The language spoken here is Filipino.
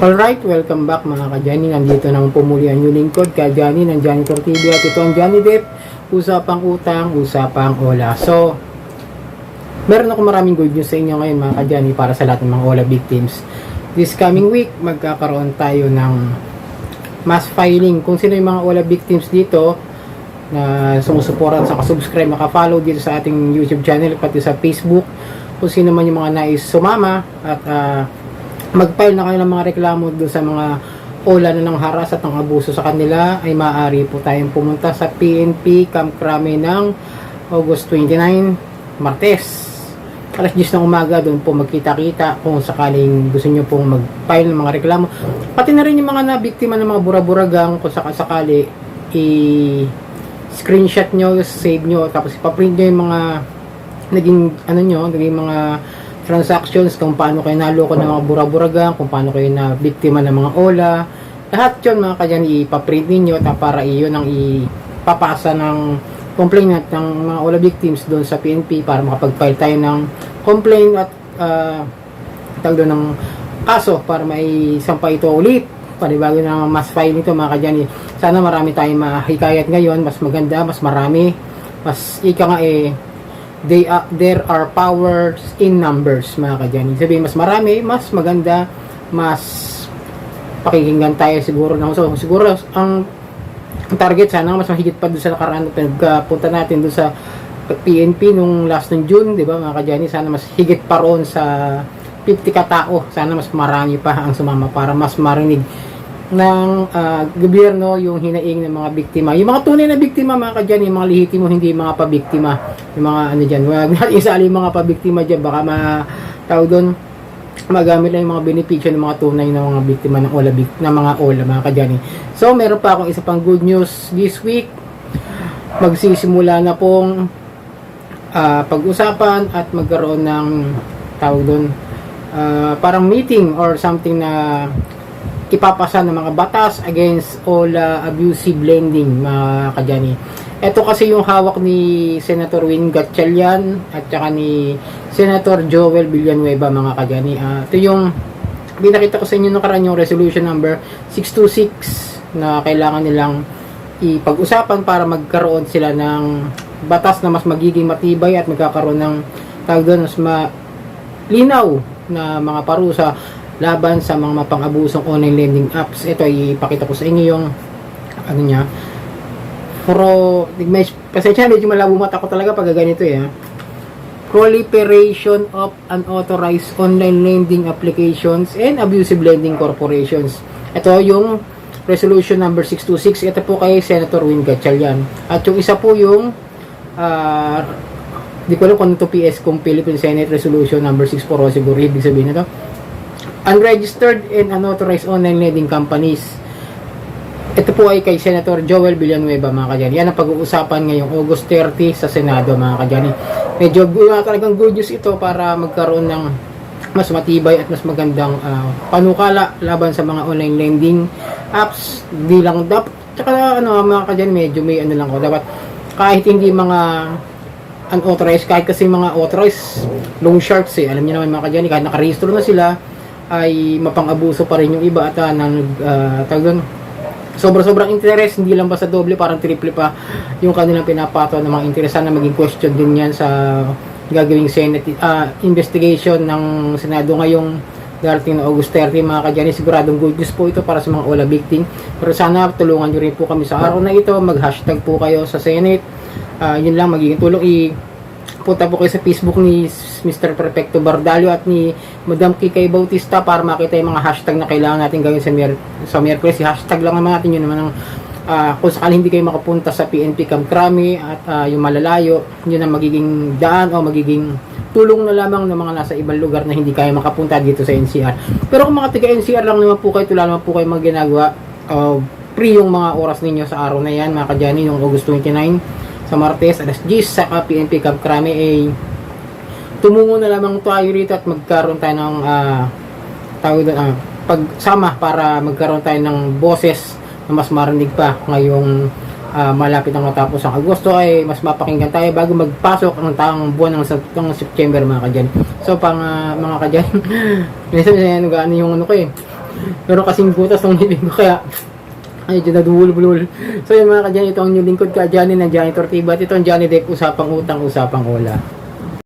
Alright, welcome back mga ka-Johnny. Nandito nang pumuli ang new lingkod ka-Johnny ng Johnny Tortilla at ito ang Johnny Depp. Usapang utang, usapang ola. So, meron ako maraming good news sa inyo ngayon mga ka-Johnny para sa lahat ng mga ola victims. This coming week, magkakaroon tayo ng mass filing. Kung sino yung mga ola victims dito na sumusuportan sa subscribe, naka-follow dito sa ating YouTube channel, pati sa Facebook. Kung sino man yung mga nais sumama at mag-file na kayo ng mga reklamo doon sa mga ola na ng haras at ng abuso sa kanila, ay maaari po tayong pumunta sa PNP Camp Crame ng August 29, Martes. Alas 10 ng umaga, doon po magkita-kita kung sakaling gusto nyo pong mag-file ng mga reklamo. Pati na rin yung mga nabiktima ng mga buraburagang, kung sakali screenshot nyo, save nyo, tapos ipaprint nyo yung mga naging mga transactions, kung paano kayo naloko ng mga buraburagang, kung paano kayo na biktima ng mga ola. Lahat yun mga kanyan ipaprint ninyo para iyon ang ipapasa ng complaint ng mga ola victims doon sa PNP para makapag-file tayo ng complaint at tawag doon ng kaso para may sampa ito ulit. Panibago na mass file nito mga kanyan. Sana marami tayong mahikayat ngayon, mas maganda, mas marami, mas there are powers in numbers mga ka-Johnny. Sabihin mas marami, mas maganda, mas pakikinggan tayo siguro na. So siguro ang target sana mas mahigit pa doon sa nakaraan na pagpunta natin doon sa PNP nung last ng June, di ba mga ka-Johnny? Sana mas higit pa roon sa 50 katao. Sana mas marami pa ang sumama para mas marinig ng gobyerno yung hinaing ng mga biktima. Yung mga tunay na biktima mga ka-Johnny, yung mga lihitimo, hindi mga pabiktima. Yung mga dyan, huwag natin isali yung mga pabiktima dyan, baka doon magamit lang yung mga benepisyo ng mga tunay na mga biktima ng mga ola mga ka-Johnny. So meron pa akong isa pang good news this week. Magsisimula na pong pag-usapan at magkaroon ng parang meeting or something na ipapasa ng mga batas against all abusive lending mga ka-Johnny. Ito kasi yung hawak ni Senator Win Gatchalian at saka ni Senator Joel Villanueva mga ka-Johnny. Ito yung binakita ko sa inyo nakaraan, yung resolution number 626 na kailangan nilang ipag-usapan para magkaroon sila ng batas na mas magiging matibay at magkakaroon ng mas malinaw na mga parusa laban sa mga mapang-abusong online lending apps. Ito ipakita ko sa inyo yung niya. Pero pasensya, medyo malabo mata ko talaga pag ganito Proliferation of unauthorized online lending applications and abusive lending corporations. Ito yung resolution number 626. Ito po kay Senator Win Gatchalian. At yung isa po yung di ko alam kung ito PS kung Philippine Senate Resolution number 640 siguro ibig sabihin na to. Unregistered and unauthorized online lending companies. Ito po ay kay Senator Joel Villanueva mga ka-Johnny. Yan ang pag-uusapan ngayong August 30 sa Senado mga ka-Johnny. Medyo talagang good news ito para magkaroon ng mas matibay at mas magandang panukala laban sa mga online lending apps. Di lang dapat tsaka mga ka-Johnny, medyo may lang ko. Dapat kahit hindi mga unauthorized, kahit kasi mga authorized loan sharks alam niyo naman mga ka-Johnny, kahit nakarehistro na sila ay mapang-abuso pa rin yung iba at sobrang interest, hindi lang basta doble, parang triple pa yung kanilang pinapato ng mga interest. Sana maging question din yan sa gagawing Senate investigation ng Senado ngayong darating na August 30 mga ka-Johnny. Siguradong good news po ito para sa mga ola victim, pero sana tulungan nyo rin po kami sa araw na ito. Mag-hashtag po kayo sa Senate, yun lang magiging tulong. Punta po kayo sa Facebook ni Mr. Perfecto Bardalio at ni Madam Kikay Bautista para makita yung mga hashtag na kailangan natin gawin sa Miyerkules. Hashtag lang naman natin yun naman kung sakali hindi kayo makapunta sa PNP Camp Crame at yung malalayo, yun ang magiging daan o magiging tulong na lamang ng mga nasa ibang lugar na hindi kayo makapunta dito sa NCR. Pero kung mga taga NCR lang naman po kayo, tula naman po kayo mga ginagawa, free yung mga oras ninyo sa araw na yan mga ka-Johnny, yung August 29 sa Martes, alas 10 sa PNP Camp Crame tumungo na lamang tayo rito at magkaroon tayo ng pagsama para magkaroon tayo ng boses na mas marinig pa ngayong malapit ang matapos ang Agosto, ay mas mapakinggan tayo bago magpasok ang taong buwan ng September mga ka-Johnny. So mga ka-Johnny minsan yung Pero kasing butas ng ngipin ko, kaya medyo nadulbulol. So yung mga kadyan, ito ang new lingkod ka, Johnny ng Johnny Tortiba. At ito ang Johnny Depp, usapang utang, usapang ola.